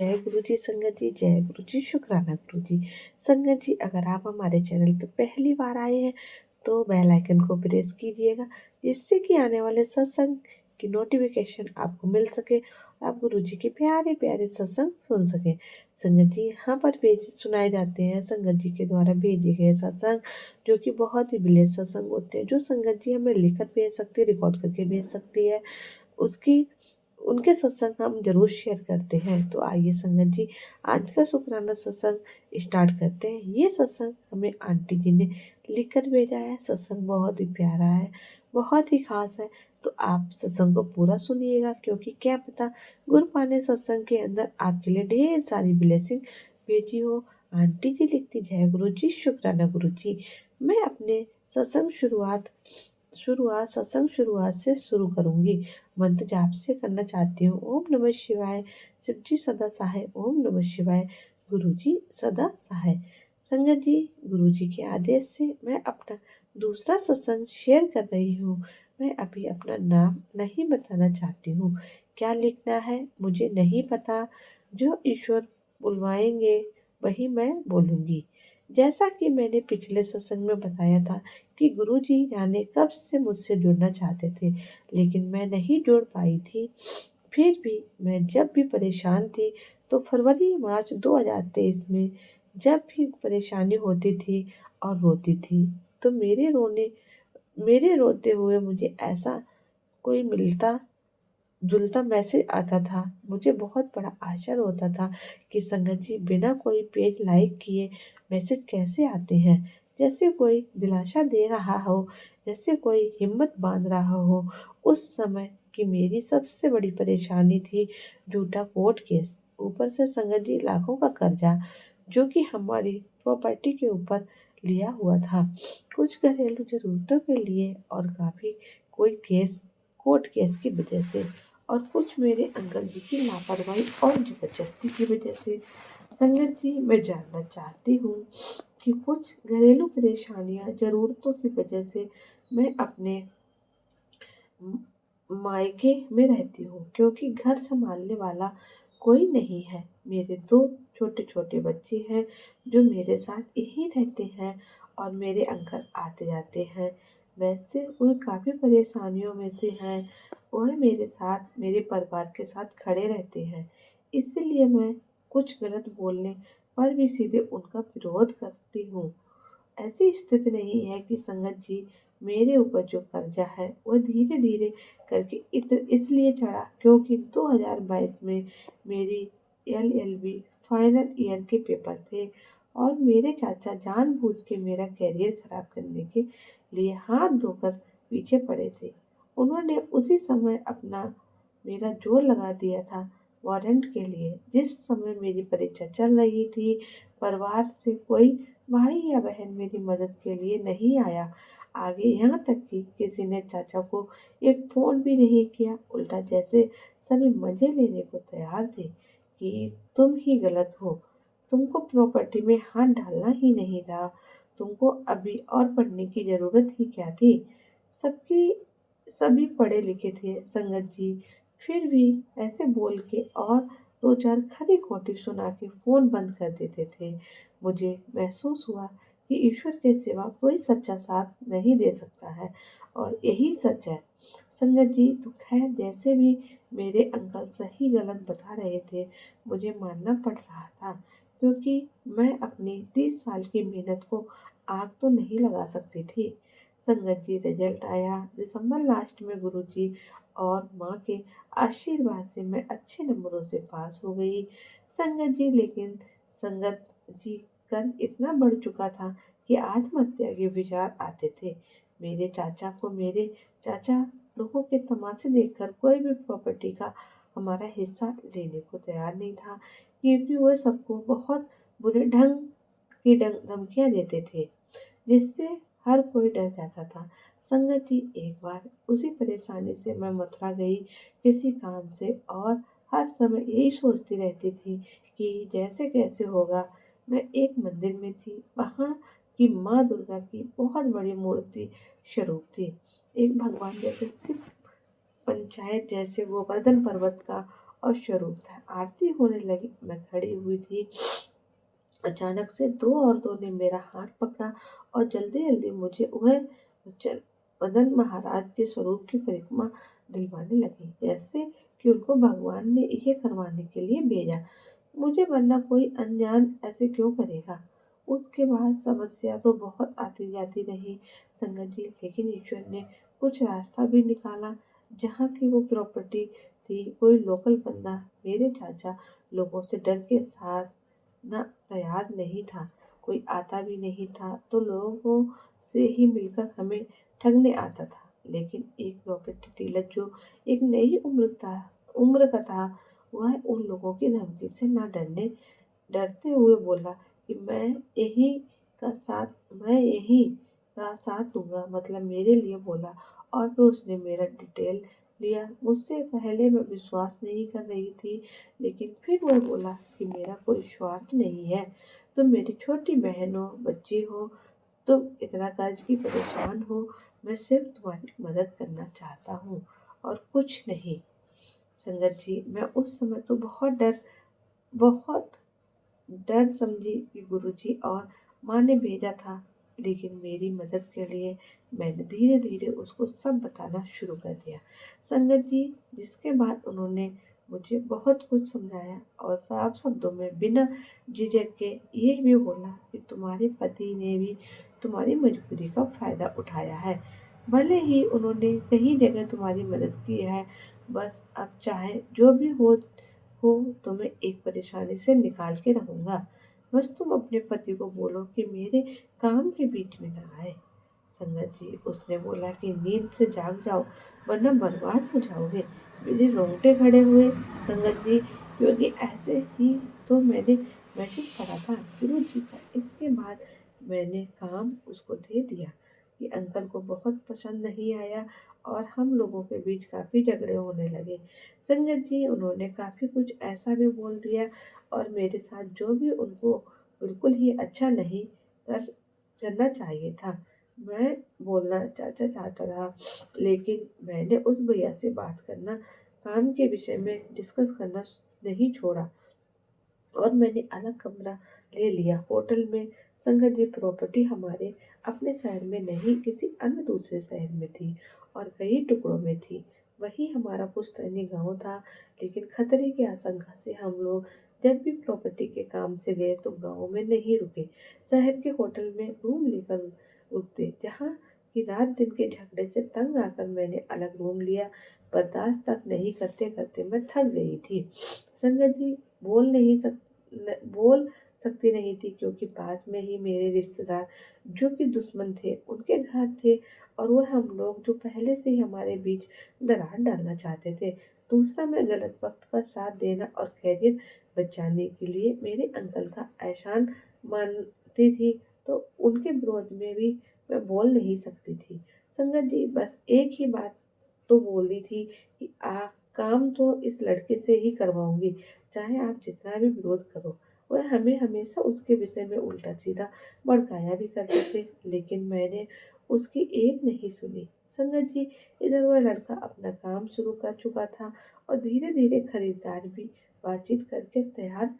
जय गुरु जी संगत जी, जय गुरु जी, शुक्राना गुरु जी। संगत जी, अगर आप हमारे चैनल पे पहली बार आए हैं तो बेल आइकन को प्रेस कीजिएगा, जिससे कि आने वाले सत्संग की नोटिफिकेशन आपको मिल सके, आप गुरु जी के प्यारे प्यारे सत्संग सुन सके। संगत जी, यहाँ पर भेज सुनाए जाते हैं संगत जी के द्वारा भेजे गए सत्संग, जो कि बहुत ही बिले सत्संग होते हैं, जो संगत जी हमें लिखकर भेज सकती है, रिकॉर्ड करके भेज सकती है। उसकी उनके सत्संग हम जरूर शेयर करते हैं। तो आइए संगत जी, आज का शुक्राना सत्संग स्टार्ट करते हैं। ये सत्संग हमें आंटी जी ने लिखकर भेजा है। सत्संग बहुत ही प्यारा है, बहुत ही खास है। तो आप सत्संग को पूरा सुनिएगा, क्योंकि क्या पता गुरु पाने सत्संग के अंदर आपके लिए ढेर सारी ब्लेसिंग भेजी हो। आंटी जी लिखती, जय गुरु जी, शुक्राना गुरु जी। मैं अपने सत्संग शुरुआत से शुरू करूंगी। मंत्र जाप से करना चाहती हूँ। ओम नमः शिवाय। शिव जी सदा सहाय। ओम नमः शिवाय। गुरु जी सदा सहाय। संगत जी, गुरु जी के आदेश से मैं अपना दूसरा सत्संग शेयर कर रही हूँ। मैं अभी अपना नाम नहीं बताना चाहती हूँ। क्या लिखना है मुझे नहीं पता। जो ईश्वर बुलवाएंगे वही मैं बोलूँगी। जैसा कि मैंने पिछले सत्संग में बताया था कि गुरुजी जाने कब से मुझसे जुड़ना चाहते थे, लेकिन मैं नहीं जुड़ पाई थी। फिर भी मैं जब भी परेशान थी तो फरवरी मार्च 2023 में जब भी परेशानी होती थी और रोती थी, तो मेरे रोते हुए मुझे ऐसा कोई मिलता जुलता मैसेज आता था। मुझे बहुत बड़ा आश्चर्य होता था कि संगत जी, बिना कोई पेज लाइक किए मैसेज कैसे आते हैं। जैसे कोई दिलासा दे रहा हो, जैसे कोई हिम्मत बांध रहा हो। उस समय की मेरी सबसे बड़ी परेशानी थी झूठा कोर्ट केस, ऊपर से संगत जी लाखों का कर्जा, जो कि हमारी प्रॉपर्टी के ऊपर लिया हुआ था, कुछ घरेलू जरूरतों के लिए, और काफी कोई केस कोर्ट केस की वजह से, और कुछ मेरे अंकल जी की लापरवाही और जबरदस्ती की वजह से। संगत जी, मैं जानना चाहती हूँ कि कुछ घरेलू परेशानियाँ जरूरतों की वजह से मैं अपने मायके में रहती हूँ, क्योंकि घर संभालने वाला कोई नहीं है। मेरे दो छोटे छोटे बच्चे हैं जो मेरे साथ यहीं रहते हैं, और मेरे अंकल आते जाते हैं। वैसे वह काफ़ी परेशानियों में से हैं। वह मेरे साथ, मेरे परिवार के साथ खड़े रहते हैं। इसलिए मैं कुछ गलत बोलने पर भी सीधे उनका विरोध करती हूँ। ऐसी स्थिति नहीं है कि संगत जी, मेरे ऊपर जो कर्जा है वह धीरे धीरे करके इसलिए चढ़ा क्योंकि 2022 में मेरी LLB फाइनल ईयर के पेपर थे, और मेरे चाचा जानबूझ के मेरा कैरियर खराब करने के लिए हाथ धोकर पीछे पड़े थे। उन्होंने उसी समय अपना मेरा जोर लगा दिया था वारंट के लिए। जिस समय मेरी परीक्षा चल रही थी, परिवार से कोई भाई या बहन मेरी मदद के लिए नहीं आया। आगे यहाँ तक कि किसी ने चाचा को एक फोन भी नहीं किया। उल्टा जैसे सभी मजे लेने को तैयार थे कि तुम ही गलत हो, तुमको प्रॉपर्टी में हाथ डालना ही नहीं था, तुमको अभी और पढ़ने की जरूरत ही क्या थी। सबकी सभी पढ़े लिखे थे संगत जी, फिर भी ऐसे बोल के और दो चार खरी खोटी सुना के फोन बंद कर देते थे। मुझे महसूस हुआ कि ईश्वर के सिवा कोई सच्चा साथ नहीं दे सकता है, और यही सच है। संगत जी, तो खैर जैसे भी मेरे अंकल सही गलत बता रहे थे, मुझे मानना पड़ रहा था, क्योंकि मैं अपनी 30 साल की मेहनत को आग तो नहीं लगा सकती थी। संगत जी, रिजल्ट आया दिसंबर लास्ट में। गुरुजी और माँ के आशीर्वाद से मैं अच्छे नंबरों से पास हो गई। संगत जी, लेकिन संगत जी, कर्ज इतना बढ़ चुका था कि आत्महत्या के विचार आते थे। मेरे चाचा लोगों के तमाशे देखकर कोई भी प्रॉपर्टी का हमारा हिस्सा लेने को तैयार नहीं था, क्योंकि वह सबको बहुत बुरे ढंग की धमकियां देते थे, जिससे हर कोई डर जाता था। संगत जी, एक बार उसी परेशानी से मैं मथुरा गई किसी काम से, और हर समय यही सोचती रहती थी कि जैसे कैसे होगा। मैं एक मंदिर में थी, वहाँ की माँ दुर्गा की बहुत बड़ी मूर्ति स्वरूप थी, एक भगवान जैसे शिव पंचायत जैसे गोवर्धन पर्वत का, और स्वरूप था। आरती होने लगी, मैं खड़ी हुई थी। अचानक से दो औरतों ने मेरा हाथ पकड़ा और जल्दी जल्दी मुझे वह मदन महाराज के स्वरूप की परिक्रमा दिलवाने लगी, जैसे कि उनको भगवान ने ये करवाने के लिए भेजा मुझे, वरना कोई अनजान ऐसे क्यों करेगा। उसके बाद समस्या तो बहुत आती जाती रही संगत जी, लेकिन ईश्वर ने कुछ रास्ता भी निकाला। जहाँ की वो प्रॉपर्टी थी, कोई लोकल बंदा, मेरे चाचा, लोगों से डर के साथ न तैयार नहीं था, कोई आता भी नहीं था, तो लोगों से ही मिलकर हमें ठगने आता था। लेकिन एक प्रॉपर्टी डीलर जो एक नई उम्र का था, वह उन लोगों की धमकी से न डरते हुए बोला कि मैं यही का साथ दूंगा, मतलब मेरे लिए बोला। और फिर उसने मेरा डिटेल लिया। मुझसे पहले मैं विश्वास नहीं कर रही थी, लेकिन फिर वह बोला कि मेरा कोई स्वार्थ नहीं है, तुम मेरी छोटी बहन हो, बच्ची हो, तुम इतना कर्ज की परेशान हो, मैं सिर्फ तुम्हारी मदद करना चाहता हूँ और कुछ नहीं। संगत जी, मैं उस समय तो बहुत डर समझी कि गुरुजी और माँ ने भेजा था, लेकिन मेरी मदद के लिए मैंने धीरे धीरे उसको सब बताना शुरू कर दिया। संगत जी, जिसके बाद उन्होंने मुझे बहुत कुछ समझाया और साफ शब्दों में बिना झिझक के ये भी बोला कि तुम्हारे पति ने भी तुम्हारी मजबूरी का फायदा उठाया है। भले ही उन्होंने कई जगह तुम्हारी मदद की है, बस अब चाहे जो भी हो तो मैं एक परेशानी से निकाल के रहूंगा। बस तुम अपने पति को बोलो कि मेरे काम के बीच में ना आए। संगत जी, उसने बोला कि नींद से जाग जाओ, वरना बर्बाद हो जाओगे। मेरे रोंगटे खड़े हुए संगत जी, क्योंकि ऐसे ही तो मैंने मैसेज पढ़ा था गुरु जी का। इसके बाद मैंने काम उसको दे दिया कि अंकल को बहुत पसंद नहीं आया और हम लोगों के बीच काफ़ी झगड़े होने लगे। संगत जी, उन्होंने काफ़ी कुछ ऐसा भी बोल दिया और मेरे साथ जो भी उनको बिल्कुल ही अच्छा नहीं कर करना चाहिए था। मैं बोलना चाचा चाहता था, लेकिन मैंने उस भैया से बात करना, काम के विषय में डिस्कस करना नहीं छोड़ा और मैंने अलग कमरा ले लिया होटल में। संगत जी, प्रॉपर्टी हमारे अपने शहर में नहीं, किसी अन्य दूसरे शहर में थी और कई टुकड़ों में थी। वही हमारा पुश्तैनी गांव था, लेकिन खतरे की आशंका से हम लोग जब भी प्रॉपर्टी के काम से गए तो गांव में नहीं रुके, शहर के होटल में रूम लेकर रुकते, जहाँ की रात दिन के झगड़े से तंग आकर मैंने अलग रूम लिया। बर्दाश्त तक नहीं करते करते मैं थक गई थी संगत जी, बोल सकती नहीं थी, क्योंकि पास में ही मेरे रिश्तेदार जो कि दुश्मन थे, उनके घर थे और वह हम लोग जो पहले से ही हमारे बीच दरार डालना चाहते थे। दूसरा, मैं गलत वक्त पर साथ देना और कैरियर बचाने के लिए मेरे अंकल का एहसान मानती थी, तो उनके विरोध में भी मैं बोल नहीं सकती थी। संगत जी, बस एक ही बात तो बोली थी कि काम तो इस लड़के से ही करवाऊंगी, चाहे आप जितना भी विरोध करो। वह हमें हमेशा उसके विषय में उल्टा सीधा भड़काया भी करते थे, लेकिन मैंने उसकी एक नहीं सुनी। संगत जी, इधर वह लड़का अपना काम शुरू कर चुका था और धीरे धीरे खरीदार भी बातचीत करके तैयार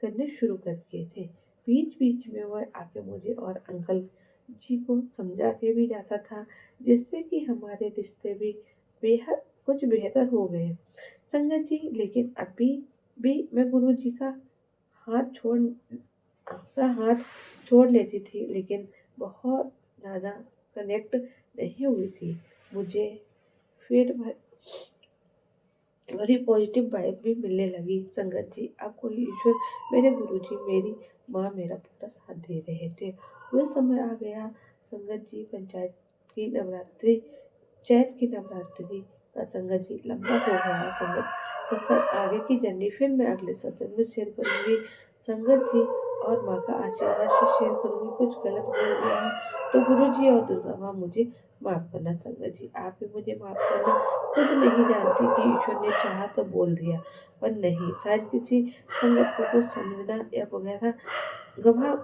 करने शुरू कर दिए थे। बीच बीच में वह आके मुझे और अंकल जी को समझा के भी जाता था, जिससे कि हमारे रिश्ते भी बेहद कुछ बेहतर हो गए संगत जी। लेकिन अभी भी मैं गुरु जी हाथ छोड़ का हाथ छोड़ लेती थी, लेकिन बहुत ज़्यादा कनेक्ट नहीं हुई थी। मुझे फिर बड़ी पॉजिटिव वाइब भी मिलने लगी संगत जी। अब कोई ईश्वर, मेरे गुरुजी, मेरी माँ मेरा पूरा साथ दे रहे थे। वह समय आ गया संगत जी, चैत की नवरात्रि का संगत जी लंबा हो गया संगत। सत्संग आगे की जर्नी फिर मैं अगले सत्संग में शेयर करूंगी संगत जी, और माँ का आशीर्वाद से शेयर करूंगी। कुछ गलत बोल दिया है तो गुरु जी और दुर्गा माँ मुझे माफ करना संगत जी, आप भी मुझे माफ करना। खुद नहीं जानती कि ईश्वर ने चाहा तो बोल दिया, पर नहीं, शायद किसी संगत को कुछ समझना या वगैरह गवाह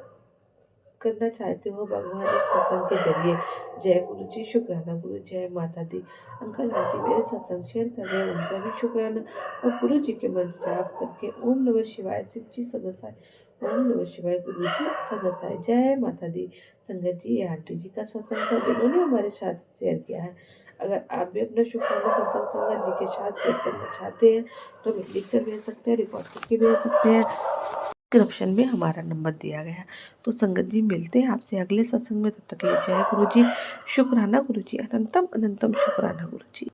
करना चाहते हो भगवान इस सत्संग के ज़रिए। जय गुरु जी, शुक्राना गुरु, जय माता दी। अंकल आंटी मेरे सत्संग शेयर कर रहे हैं, उनका भी शुक्राना। और गुरु जी के मंत्र जाप करके ओम नमः शिवाय, शिव जी सदासाय, ओम नमः शिवाय, गुरु जी सदासाय, जय माता दी। संगत जी, ये आंटी जी का सत्संग था जिन्होंने हमारे साथ शेयर किया है। अगर आप भी अपना शुक्राना सत्संग संगत जी के साथ शेयर करना चाहते हैं तो हमें लिख कर भेज सकते हैं, रिकॉर्ड करके भेज सकते हैं। डिस्क्रिप्शन में हमारा नंबर दिया गया है। तो संगत जी, मिलते हैं आपसे अगले सत्संग में, तब तक के लिए जय गुरु जी, शुक्राना गुरु जी, अनंतम अनंतम शुक्राना गुरु जी।